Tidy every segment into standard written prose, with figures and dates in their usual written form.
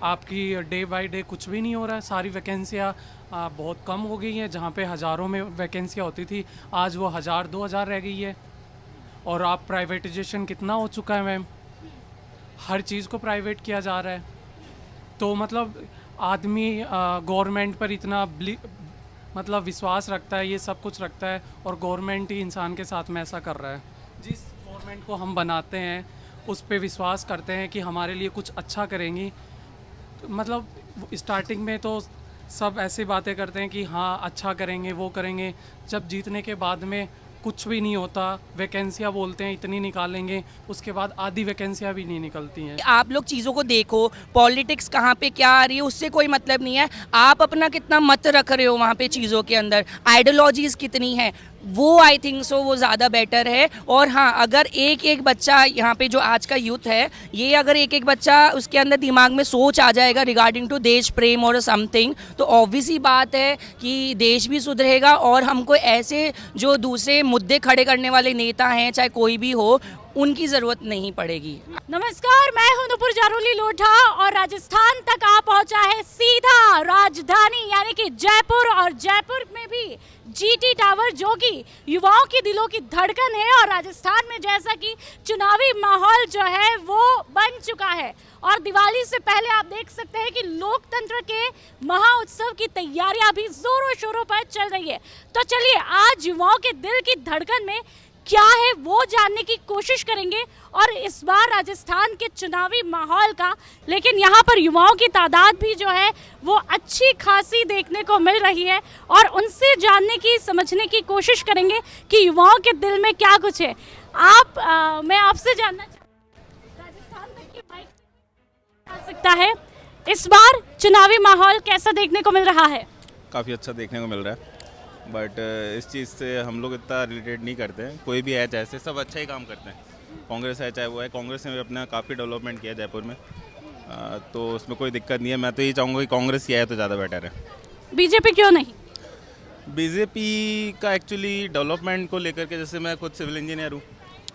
आपकी day by day कुछ भी नहीं हो रहा है। सारी वैकेंसियाँ बहुत कम हो गई हैं। जहाँ पे हज़ारों में वैकेंसियाँ होती थी, आज वो 1000-2000 रह गई है। और आप प्राइवेटाइजेशन कितना हो चुका है मैम, हर चीज़ को प्राइवेट किया जा रहा है। तो मतलब आदमी गवर्नमेंट पर इतना मतलब विश्वास रखता है, ये सब कुछ रखता है, और गवर्नमेंट ही इंसान के साथ में ऐसा कर रहा है। जिस गवर्नमेंट को हम बनाते हैं उस पे विश्वास करते हैं कि हमारे लिए कुछ अच्छा करेंगी। तो मतलब स्टार्टिंग में तो सब ऐसी बातें करते हैं कि हाँ अच्छा करेंगे, वो करेंगे। जब जीतने के बाद में कुछ भी नहीं होता। वैकेंसियाँ बोलते हैं इतनी निकालेंगे, उसके बाद आधी वैकेंसियाँ भी नहीं निकलती हैं। आप लोग चीज़ों को देखो, पॉलिटिक्स कहाँ पे क्या आ रही है उससे कोई मतलब नहीं है। आप अपना कितना मत रख रहे हो वहाँ पे चीज़ों के अंदर, आइडियोलॉजीज कितनी है, वो आई थिंक सो वो ज़्यादा बेटर है। और हाँ, अगर एक एक बच्चा यहाँ पे जो आज का यूथ है, ये अगर एक एक बच्चा उसके अंदर दिमाग में सोच आ जाएगा रिगार्डिंग टू देश प्रेम और समथिंग, तो ऑब्वियस ही बात है कि देश भी सुधरेगा। और हमको ऐसे जो दूसरे मुद्दे खड़े करने वाले नेता हैं, चाहे कोई भी हो, उनकी ज़रूरत नहीं पड़ेगी। नमस्कार, मैं हूं नुपुर जारोली लोढ़ा और राजस्थान तक आ पहुंचा है सीधा राजधानी यानी कि जयपुर। और जयपुर में भी जीटी टावर जो कि युवाओं के दिलों की धड़कन है। और राजस्थान में जैसा कि चुनावी माहौल जो है वो बन चुका है, और दिवाली से पहले आप देख सकते हैं कि लोकतंत्र के महाउत्सव की तैयारियां भी जोरों शोरों पर चल रही है। तो चलिए आज युवाओं के दिल की धड़कन में क्या है वो जानने की कोशिश करेंगे, और इस बार राजस्थान के चुनावी माहौल का। लेकिन यहाँ पर युवाओं की तादाद भी जो है वो अच्छी खासी देखने को मिल रही है, और उनसे जानने की समझने की कोशिश करेंगे कि युवाओं के दिल में क्या कुछ है। मैं आपसे जानना चाहूँ, राजस्थान तक की बाइक आ सकता है, इस बार चुनावी माहौल कैसा देखने को मिल रहा है? काफ़ी अच्छा देखने को मिल रहा है, बट इस चीज़ से हम लोग इतना रिलेटेड नहीं करते हैं। कोई भी है जैसे, सब अच्छा ही काम करते हैं। कांग्रेस है चाहे वो है, कांग्रेस ने भी अपना काफ़ी डेवलपमेंट किया जयपुर में, तो उसमें कोई दिक्कत नहीं है। मैं तो ये चाहूँगा कि कांग्रेस ही आए तो ज़्यादा बेटर है। बीजेपी क्यों नहीं? बीजेपी का एक्चुअली डेवलपमेंट को लेकर के, जैसे मैं खुद सिविल इंजीनियर हूँ,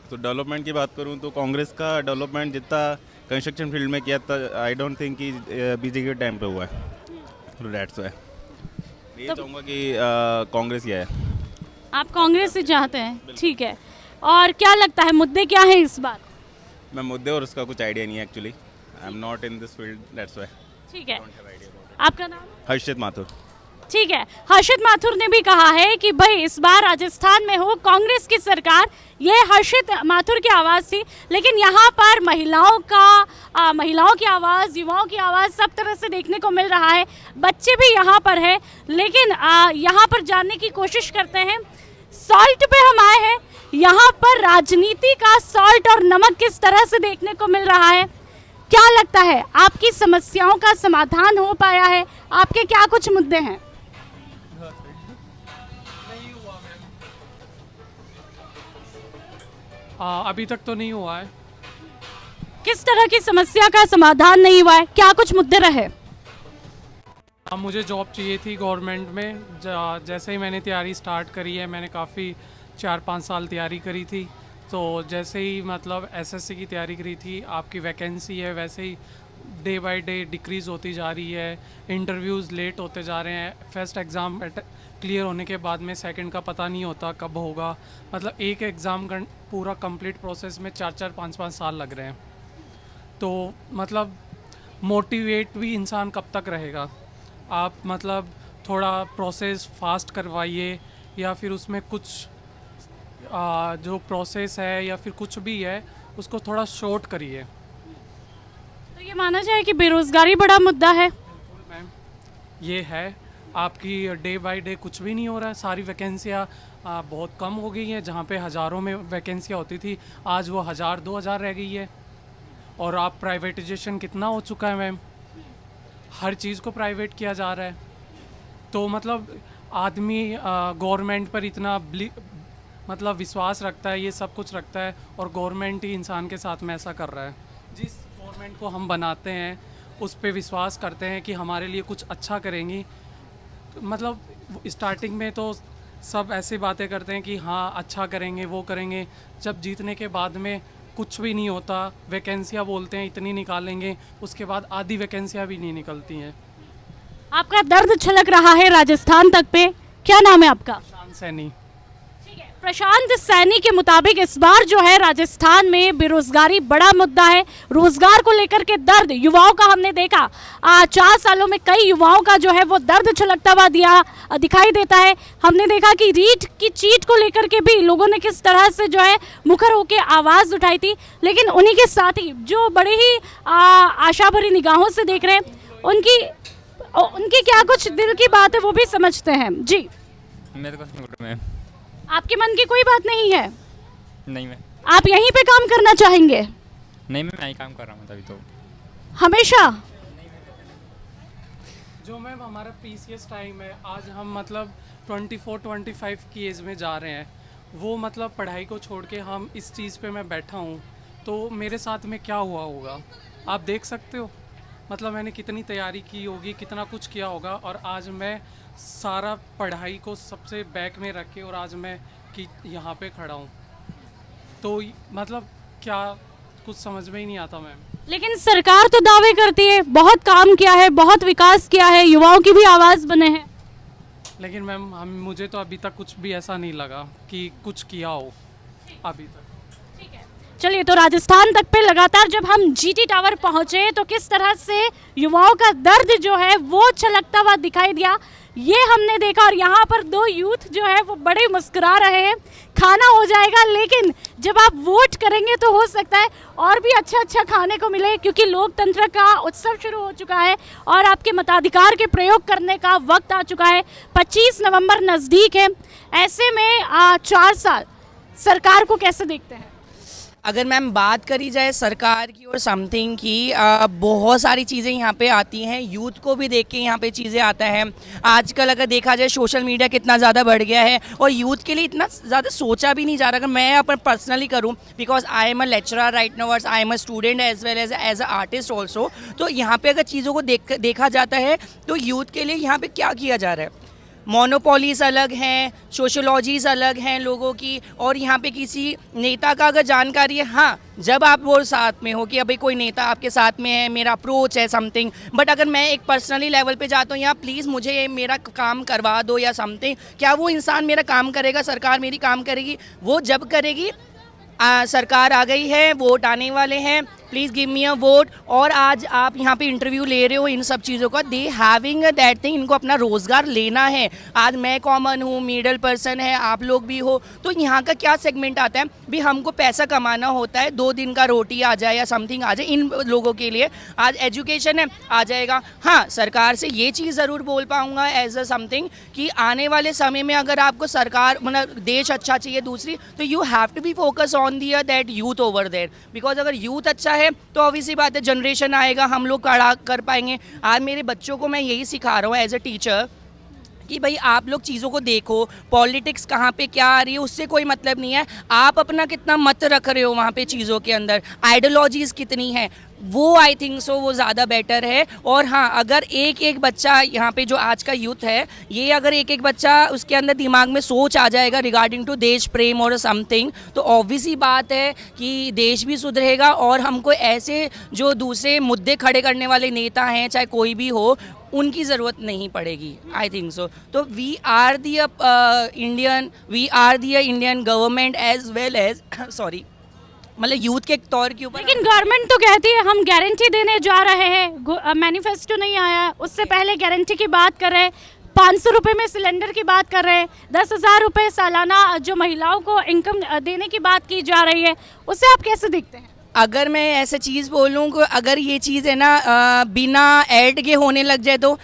तो डेवलपमेंट की बात करूँ तो कांग्रेस का डेवलपमेंट जितना कंस्ट्रक्शन फील्ड में किया था, आई डोंट थिंक कि बीजेपी के टाइम पे हुआ है। तो दैट्स व्हाई ये चाहूँगा कि कांग्रेस ही आए। आप कांग्रेस से चाहते हैं, ठीक है। और क्या लगता है मुद्दे क्या हैं इस बार? मैं मुद्दे और उसका कुछ आइडिया नहीं है actually, I am not in this field, that's why. ठीक है, आपका नाम? हर्षित माथुर। ठीक है, हर्षित माथुर ने भी कहा है कि भाई इस बार राजस्थान में हो कांग्रेस की सरकार। ये हर्षित माथुर की आवाज़ थी। लेकिन यहाँ पर महिलाओं की आवाज़, युवाओं की आवाज़ सब तरह से देखने को मिल रहा है। बच्चे भी यहाँ पर हैं, लेकिन यहाँ पर जानने की कोशिश करते हैं। सॉल्ट पे हम आए हैं, यहाँ पर राजनीति का सॉल्ट और नमक किस तरह से देखने को मिल रहा है। क्या लगता है आपकी समस्याओं का समाधान हो पाया है? आपके क्या कुछ मुद्दे हैं? अभी तक तो नहीं हुआ है। किस तरह की समस्या का समाधान नहीं हुआ है? क्या कुछ मुद्दे रहे? मुझे जॉब चाहिए थी गवर्नमेंट में। जैसे ही मैंने तैयारी स्टार्ट करी है, मैंने काफ़ी 4-5 साल तैयारी करी थी। तो जैसे ही मतलब एसएससी की तैयारी करी थी, आपकी वैकेंसी है वैसे ही डे बाय डे डिक्रीज़ होती जा रही है। इंटरव्यूज़ लेट होते जा रहे हैं। फर्स्ट एग्ज़ाम क्लियर होने के बाद में सेकंड का पता नहीं होता कब होगा। मतलब एक एग्ज़ाम पूरा कंप्लीट प्रोसेस में 4-4, 5-5 साल लग रहे हैं। तो मतलब मोटिवेट भी इंसान कब तक रहेगा? आप मतलब थोड़ा प्रोसेस फास्ट करवाइए, या फिर उसमें कुछ जो प्रोसेस है या फिर कुछ भी है उसको थोड़ा शॉर्ट करिए। तो ये माना जाए कि बेरोजगारी बड़ा मुद्दा है। मैम, ये है। आपकी डे बाय डे कुछ भी नहीं हो रहा है। सारी वैकेंसियाँ बहुत कम हो गई हैं। जहाँ पे हज़ारों में वैकेंसियाँ होती थी, आज वो 1000-2000 रह गई है। और आप प्राइवेटाइजेशन कितना हो चुका है मैम, हर चीज़ को प्राइवेट किया जा रहा है। तो मतलब आदमी गवर्नमेंट पर इतना मतलब विश्वास रखता है, ये सब कुछ रखता है, और गवर्नमेंट ही इंसान के साथ में ऐसा कर रहा है। जिस गवर्नमेंट को हम बनाते हैं उस पे विश्वास करते हैं कि हमारे लिए कुछ अच्छा करेंगी। तो मतलब स्टार्टिंग में तो सब ऐसी बातें करते हैं कि हाँ अच्छा करेंगे, वो करेंगे। जब जीतने के बाद में कुछ भी नहीं होता। वैकेंसियाँ बोलते हैं इतनी निकालेंगे, उसके बाद आधी वैकेंसियाँ भी नहीं निकलती हैं। आपका दर्द छलक रहा है राजस्थान तक पे। क्या नाम है आपका? शान सैनी। ठीक है, प्रशांत सैनी के मुताबिक इस बार जो है राजस्थान में बेरोजगारी बड़ा मुद्दा है। रोजगार को लेकर के दर्द युवाओं का हमने देखा 4 सालों में कई युवाओं का जो है वो दर्द छलकता हुआ दिखाई देता है। हमने देखा कि रीट की चीट को लेकर के भी लोगों ने किस तरह से जो है मुखर होकर आवाज़ उठाई थी। लेकिन उन्हीं के साथ ही जो बड़े ही आशा भरी निगाहों से देख रहे हैं, उनकी क्या कुछ दिल की बात है वो भी समझते हैं। जी, मेरे को सूट में आपके मन की कोई बात नहीं है? नहीं, मैं आप यहीं पे काम करना चाहेंगे नहीं, मैं ही काम कर रहा हूँ तभी तो। हमेशा? जो मैम हमारा पीसीएस टाइम है, आज हम मतलब 24-25 की एज में जा रहे हैं। वो मतलब पढ़ाई को छोड़ के हम इस चीज़ पे मैं बैठा हूँ, तो मेरे साथ में क्या हुआ होगा आप देख सकते हो। मतलब मैंने कितनी तैयारी की होगी, कितना कुछ किया होगा, और आज मैं सारा पढ़ाई को सबसे बैक में रख के और आज मैं कि यहाँ पे खड़ा हूँ। तो मतलब क्या कुछ समझ में ही नहीं आता मैम। लेकिन सरकार तो दावे करती है बहुत काम किया है, बहुत विकास किया है, युवाओं की भी आवाज़ बने हैं। लेकिन मैम मुझे तो अभी तक कुछ भी ऐसा नहीं लगा कि कुछ किया हो अभी तक। चलिए, तो राजस्थान तक पे लगातार जब हम जीटी टावर पहुंचे तो किस तरह से युवाओं का दर्द जो है वो छलकता हुआ दिखाई दिया, ये हमने देखा। और यहाँ पर 2 यूथ जो है वो बड़े मुस्कुरा रहे हैं। खाना हो जाएगा, लेकिन जब आप वोट करेंगे तो हो सकता है और भी अच्छा खाने को मिले, क्योंकि लोकतंत्र का उत्सव शुरू हो चुका है और आपके मताधिकार के प्रयोग करने का वक्त आ चुका है। 25 नवंबर नज़दीक है। ऐसे में 4 साल सरकार को कैसे देखते हैं? अगर मैम बात करी जाए सरकार की और समथिंग की, बहुत सारी चीज़ें यहाँ पे आती हैं। यूथ को भी देख के यहाँ पे चीज़ें आता है। आजकल अगर देखा जाए सोशल मीडिया कितना ज़्यादा बढ़ गया है और यूथ के लिए इतना ज़्यादा सोचा भी नहीं जा रहा। अगर मैं अपन पर्सनली करूँ, because I am a lecturer right now, I am a student as well as a artist also, तो यहाँ पे अगर चीज़ों को देखा जाता है तो यूथ के लिए यहाँ पे क्या किया जा रहा है। मोनोपोलीज अलग हैं, सोशोलॉजीज अलग हैं लोगों की, और यहाँ पे किसी नेता का अगर जानकारी है, हाँ जब आप वो साथ में हो कि अभी कोई नेता आपके साथ में है, मेरा अप्रोच है समथिंग, बट अगर मैं एक पर्सनली लेवल पे जाता हूँ या प्लीज़ मुझे ये मेरा काम करवा दो या समथिंग, क्या वो इंसान मेरा काम करेगा? सरकार मेरी काम करेगी? वो जब करेगी सरकार आ गई है, वोट आने वाले हैं, please give me a vote. और आज आप यहाँ पे इंटरव्यू ले रहे हो इन सब चीज़ों का, दे हैविंग दैट थिंग, इनको अपना रोज़गार लेना है। आज मैं कॉमन हूँ, मिडल पर्सन है, आप लोग भी हो, तो यहाँ का क्या सेगमेंट आता है भी हमको पैसा कमाना होता है, 2 दिन का रोटी आ जाए या समथिंग आ जाए, इन लोगों के लिए आज एजुकेशन है आ जाएगा। हाँ, सरकार से ये चीज़ ज़रूर बोल पाऊँगा एज अ समथिंग कि आने वाले समय में अगर आपको सरकार मतलब देश अच्छा चाहिए दूसरी, तो you have to be focus on the that youth over there, because अगर यूथ अच्छा है तो ऑब्वियसली बात है जनरेशन आएगा, हम लोग खड़ा कर पाएंगे। आज मेरे बच्चों को मैं यही सिखा रहा हूँ एज अ टीचर कि भाई आप लोग चीज़ों को देखो, पॉलिटिक्स कहाँ पे क्या आ रही है उससे कोई मतलब नहीं है, आप अपना कितना मत रख रहे हो वहाँ पे चीज़ों के अंदर, आइडियोलॉजीज़ कितनी हैं, वो आई थिंक सो वो ज़्यादा बेटर है। और हाँ, अगर एक बच्चा यहाँ पे जो आज का यूथ है, ये अगर एक बच्चा उसके अंदर दिमाग में सोच आ जाएगा रिगार्डिंग टू देश प्रेम और समथिंग, तो ऑब्वियसली बात है कि देश भी सुधरेगा और हमको ऐसे जो दूसरे मुद्दे खड़े करने वाले नेता हैं, चाहे कोई भी हो, उनकी ज़रूरत नहीं पड़ेगी, आई थिंक सो। तो we are the Indian government as well as sorry मतलब यूथ के तौर के ऊपर। लेकिन गवर्नमेंट तो कहती है हम गारंटी देने जा रहे हैं, मैनिफेस्टो नहीं आया, उससे पहले गारंटी की बात कर रहे हैं, 500 रुपये में सिलेंडर की बात कर रहे हैं, 10,000 रुपये सालाना जो महिलाओं को इनकम देने की बात की जा रही है, उससे आप कैसे देखते हैं? अगर मैं ऐसा चीज़ बोलूँ कि अगर ये चीज़ है ना बिना ऐड के होने लग जाए, तो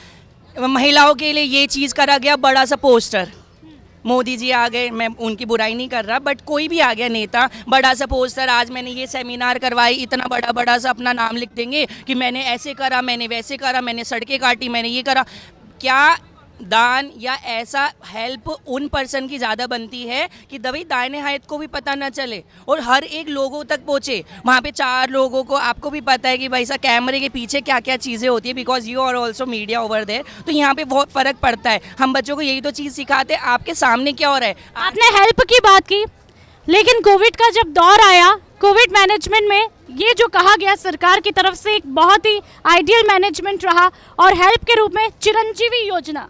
महिलाओं के लिए ये चीज़ करा गया बड़ा सा पोस्टर, मोदी जी आ गए, मैं उनकी बुराई नहीं कर रहा, बट कोई भी आ गया नेता, बड़ा सा पोस्टर, आज मैंने ये सेमिनार करवाई, इतना बड़ा सा अपना नाम लिख देंगे कि मैंने ऐसे करा, मैंने वैसे करा, मैंने सड़कें काटी, मैंने ये करा। क्या दान या ऐसा हेल्प उन पर्सन की ज़्यादा बनती है कि दवाई दाहिने हाथ को भी पता ना चले और हर एक लोगों तक पहुँचे। वहाँ पे 4 लोगों को, आपको भी पता है कि भाई साहब कैमरे के पीछे क्या क्या चीज़ें होती है, because you are also media over there, तो यहाँ पे बहुत फ़र्क पड़ता है। हम बच्चों को यही तो चीज़ सिखाते हैं, आपके सामने क्या हो रहा है। आपने हेल्प की बात की, लेकिन कोविड का जब दौर आया कोविड मैनेजमेंट में ये जो कहा गया सरकार की तरफ से एक बहुत ही आइडियल मैनेजमेंट रहा और हेल्प के रूप में चिरंजीवी योजना।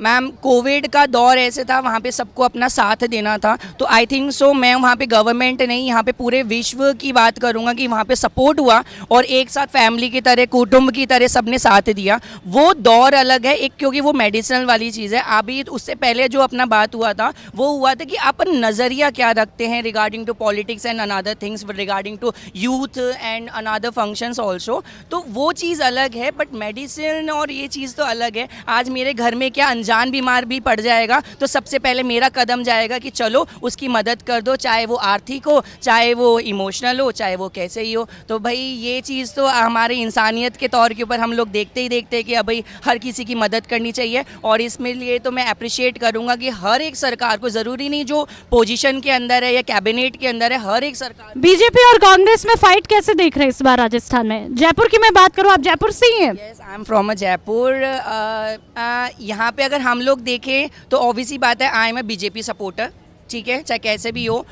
मैम कोविड का दौर ऐसे था, वहाँ पे सबको अपना साथ देना था, तो आई थिंक सो मैं वहाँ पे गवर्नमेंट नहीं, यहाँ पे पूरे विश्व की बात करूँगा कि वहाँ पे सपोर्ट हुआ और एक साथ फैमिली की तरह, कुटुंब की तरह सबने साथ दिया। वो दौर अलग है एक, क्योंकि वो मेडिसिनल वाली चीज़ है। अभी उससे पहले जो अपना बात हुआ था वो हुआ था कि अपन नज़रिया क्या रखते हैं regarding to politics and another things, regarding to youth and another functions also, तो वो चीज़ अलग है। बट मेडिसिन और ये चीज़ तो अलग है। आज मेरे घर में क्या जान बीमार भी पड़ जाएगा तो सबसे पहले मेरा कदम जाएगा कि चलो उसकी मदद कर दो, चाहे वो आर्थिक हो, चाहे वो इमोशनल हो, चाहे वो कैसे ही हो। तो भाई ये चीज़ तो हमारी इंसानियत के तौर के ऊपर हम लोग देखते ही देखते हैं कि अब भाई हर किसी की मदद करनी चाहिए। और इसमें लिए तो मैं अप्रिशिएट करूँगा कि हर एक सरकार को, ज़रूरी नहीं जो पोजीशन के अंदर है या कैबिनेट के अंदर है, हर एक सरकार। बीजेपी और कांग्रेस में फाइट कैसे देख रहे हैं इस बार राजस्थान में? जयपुर की मैं बात करूं, आप जयपुर से ही हैं? Yes, I am from a Jaipur. यहाँ पे अगर हम लोग देखें तो ऑब्वियसली बात है, आई एम अ बीजेपी सपोर्टर, ठीक है, चाहे कैसे भी हो।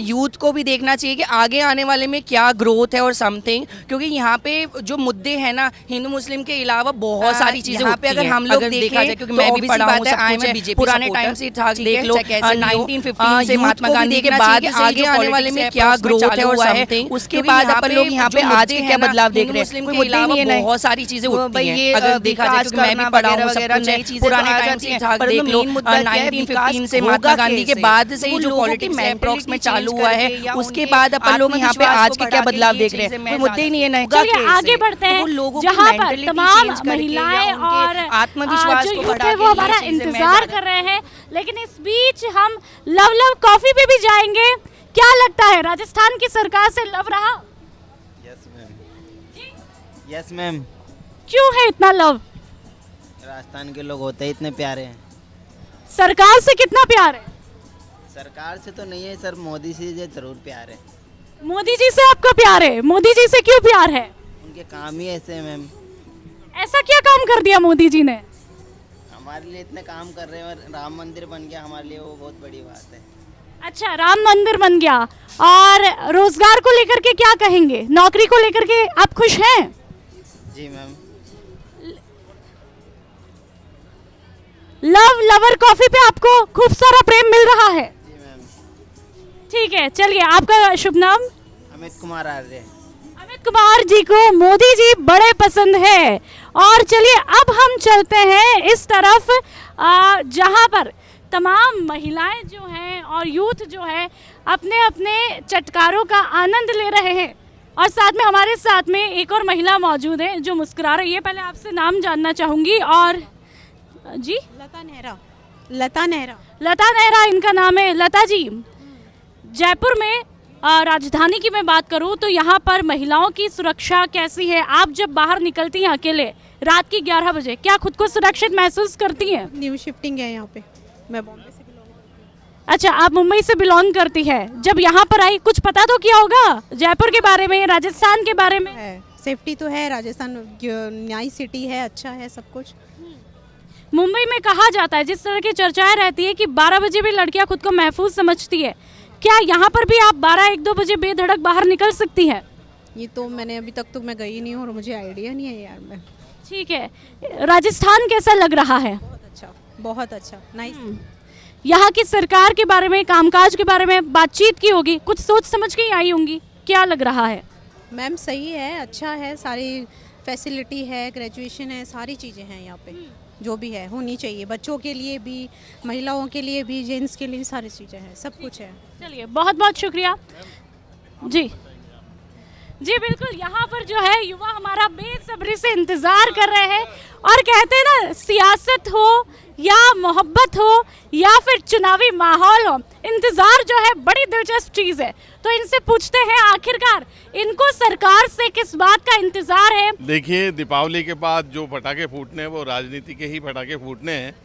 यूथ को भी देखना चाहिए कि आगे आने वाले में क्या ग्रोथ है और समथिंग, क्योंकि यहाँ पे जो मुद्दे हैं ना, हिंदू मुस्लिम के अलावा बहुत सारी चीजें यहाँ पे अगर हम लोग देखा जाए, क्योंकि मैं भी पढ़ा हूँ, आई एम बीजेपी पुराने टाइम से था, देख लो 1915 से महात्मा गांधी के बाद आगे आने वाले में क्या ग्रोथ है और समथिंग, उसके बाद अपन लोग यहाँ पे आज के क्या बदलाव देख रहे हैं। कोई मुद्दे नहीं है, बहुत सारी चीजें उठती हैं अगर देखा जाए, क्योंकि मैं भी पढ़ा हूँ, नई चीजें पुराने टाइम से था, देख लो 1915 से महात्मा गांधी के बाद से ही जो पॉलिटिक्स अप्रॉक्स में चालू हुआ है, उसके बाद अपन लोग यहाँ पे आज के क्या बदलाव देख रहे हैं। कोई मुद्दे ही नहीं है ना। चलिए आगे बढ़ते हैं, जहाँ पर तमाम महिलाएं और आत्मविश्वास जो को यूथ है वो हमारा इंतजार कर रहे हैं। लेकिन इस बीच हम लव कॉफी पे भी जाएंगे। क्या लगता है राजस्थान की सरकार से लव रहा? Yes ma'am, yes ma'am. क्यों है इतना लव? राजस्थान के लोग होते ही इतने प्यारे हैं। सरकार से कितना प्यार है? सरकार से तो नहीं है सर, मोदी से जरूर प्यार है। मोदी जी से आपका प्यार है? मोदी जी से क्यों प्यार है? उनके काम ही ऐसे हैं मैम। ऐसा क्या काम कर दिया मोदी जी ने? हमारे लिए इतने काम कर रहे हैं, राम मंदिर बन गया हमारे लिए, वो बहुत बड़ी बात है। अच्छा, राम मंदिर बन गया। और रोजगार को लेकर के क्या कहेंगे? नौकरी को लेकर के आप खुश हैं? जी मैम। लवर कॉफी पे आपको खूब सारा प्रेम मिल रहा है? जी मैम। ठीक है, चलिए आपका शुभ नाम? अमित कुमार आर्य। अमित कुमार जी को मोदी जी बड़े पसंद है। और चलिए अब हम चलते हैं इस तरफ जहां पर तमाम महिलाएं जो हैं और यूथ जो है अपने अपने चटकारों का आनंद ले रहे हैं। और साथ में हमारे साथ में एक और महिला मौजूद है जो मुस्कुरा रही है। पहले आपसे नाम जानना चाहूंगी। और जी? लता नेहरा। लता नेहरा। लता नेहरा इनका नाम है। लता जी, जयपुर में राजधानी की मैं बात करूं तो यहाँ पर महिलाओं की सुरक्षा कैसी है? आप जब बाहर निकलती हैं अकेले रात की 11 बजे, क्या खुद को सुरक्षित महसूस करती हैं? न्यू शिफ्टिंग है यहाँ पे, मैं बॉम्बे से बिलोंग करती हूँ। अच्छा, आप मुंबई से बिलोंग करती है। जब यहाँ पर आई कुछ पता तो किया होगा जयपुर के बारे में, राजस्थान के बारे में? है, सेफ्टी तो है, राजस्थान नई सिटी है, अच्छा है सब कुछ। मुंबई में कहा जाता है, जिस तरह की चर्चाएं रहती है कि 12 बजे भी लड़कियां खुद को महफूज समझती है, क्या यहाँ पर भी आप 12-1-2 बजे बेधड़क बाहर निकल सकती हैं? ये तो मैंने अभी तक तो मैं गई नहीं हूँ और मुझे आइडिया नहीं है यार। मैं ठीक है, राजस्थान कैसा लग रहा है? बहुत अच्छा, बहुत अच्छा, नाइस। यहाँ की सरकार के बारे में, कामकाज के बारे में बातचीत की होगी, कुछ सोच समझ के ही आई होंगी, क्या लग रहा है? मैम सही है, अच्छा है, सारी फैसिलिटी है, ग्रेजुएशन है, सारी चीज़ें हैं यहाँ पे, जो भी है होनी चाहिए, बच्चों के लिए भी, महिलाओं के लिए भी, जेंट्स के लिए भी, सारी चीज़ें हैं, सब कुछ है। चलिए बहुत बहुत शुक्रिया जी। जी बिल्कुल, यहाँ पर जो है युवा हमारा बेसब्री से इंतज़ार कर रहे हैं। और कहते हैं ना, सियासत हो या मोहब्बत हो या फिर चुनावी माहौल हो, इंतज़ार जो है बड़ी दिलचस्प चीज़ है। तो इनसे पूछते हैं आखिरकार इनको सरकार से किस बात का इंतज़ार है। देखिए, दीपावली के बाद जो पटाखे फूटने हैं वो राजनीति के ही पटाखे फूटने हैं।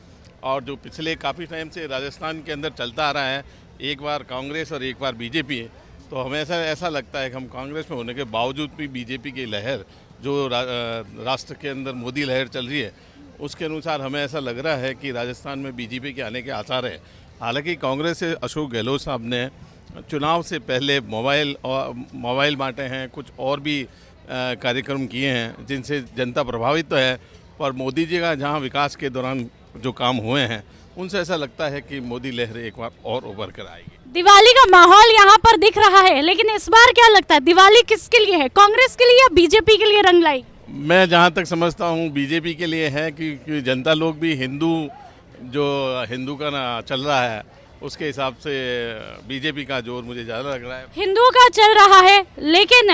और जो पिछले काफ़ी टाइम से राजस्थान के अंदर चलता आ रहा है, एक बार कांग्रेस और एक बार बीजेपी है, तो हमें ऐसा लगता है कि हम कांग्रेस में होने के बावजूद भी बीजेपी की लहर जो राष्ट्र के अंदर मोदी लहर चल रही है, उसके अनुसार हमें ऐसा लग रहा है कि राजस्थान में बीजेपी के आने के आसार हैं। हालांकि कांग्रेस से अशोक गहलोत साहब ने चुनाव से पहले मोबाइल बांटे हैं, कुछ और भी कार्यक्रम किए हैं जिनसे जनता प्रभावित तो है, पर मोदी जी का जहां विकास के दौरान जो काम हुए हैं उनसे ऐसा लगता है कि मोदी लहर एक बार और उभर कर आएगी। दिवाली का माहौल यहाँ पर दिख रहा है, लेकिन इस बार क्या लगता है दिवाली किसके लिए है, कांग्रेस के लिए या बीजेपी के लिए रंग लाई? मैं जहाँ तक समझता हूँ बीजेपी के लिए है, क्योंकि जनता लोग भी हिंदू का ना चल रहा है, उसके हिसाब से बीजेपी का जोर मुझे ज़्यादा लग रहा है। हिंदुओं का चल रहा है, लेकिन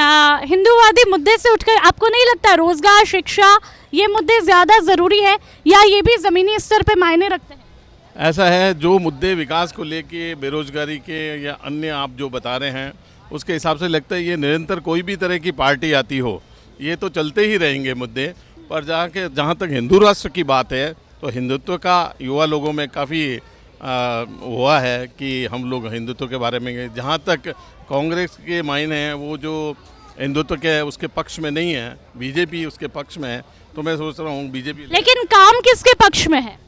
हिंदूवादी मुद्दे से उठकर आपको नहीं लगता रोजगार, शिक्षा, ये मुद्दे ज्यादा जरूरी है या ये भी जमीनी स्तर पे मायने रखते हैं? ऐसा है, जो मुद्दे विकास को लेके, बेरोजगारी के या अन्य आप जो बता रहे हैं, उसके हिसाब से लगता है ये निरंतर कोई भी तरह की पार्टी आती हो ये तो चलते ही रहेंगे मुद्दे। पर जहाँ तक हिंदू राष्ट्र की बात है तो हिंदुत्व का युवा लोगों में काफ़ी हुआ है कि हम लोग हिंदुत्व के बारे में, जहाँ तक कांग्रेस के मायने हैं वो जो हिंदुत्व के उसके पक्ष में नहीं है, बीजेपी उसके पक्ष में है, तो मैं सोच रहा हूँ बीजेपी। लेकिन काम किसके पक्ष में है?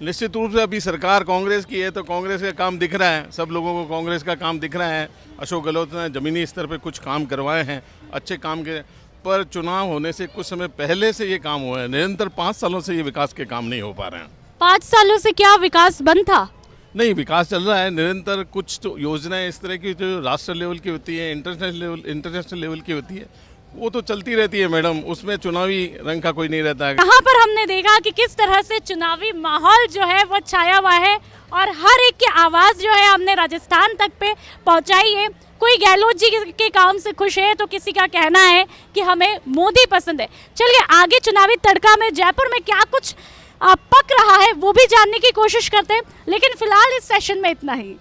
निश्चित रूप से अभी सरकार कांग्रेस की है तो कांग्रेस का काम दिख रहा है, सब लोगों को कांग्रेस का काम दिख रहा है। अशोक गहलोत ने ज़मीनी स्तर पे कुछ काम करवाए हैं, अच्छे काम के, पर चुनाव होने से कुछ समय पहले से ये काम हुआ है, निरंतर 5 सालों से ये विकास के काम नहीं हो पा रहे हैं। 5 सालों से क्या विकास बंद था? नहीं, विकास चल रहा है निरंतर। कुछ तो योजनाएं इस तरह की जो राष्ट्र लेवल की होती है, इंटरनेशनल लेवल की होती है, वो तो चलती रहती है मैडम, उसमें चुनावी रंग का कोई नहीं रहता है। यहाँ पर हमने देखा कि किस तरह से चुनावी माहौल जो है वो छाया हुआ है और हर एक की आवाज़ जो है हमने राजस्थान तक पे पहुँचाई है। कोई गहलोत जी के काम से खुश है तो किसी का कहना है कि हमें मोदी पसंद है। चलिए आगे चुनावी तड़का में जयपुर में क्या कुछ पक रहा है वो भी जानने की कोशिश करते हैं, लेकिन फिलहाल इस सेशन में इतना ही।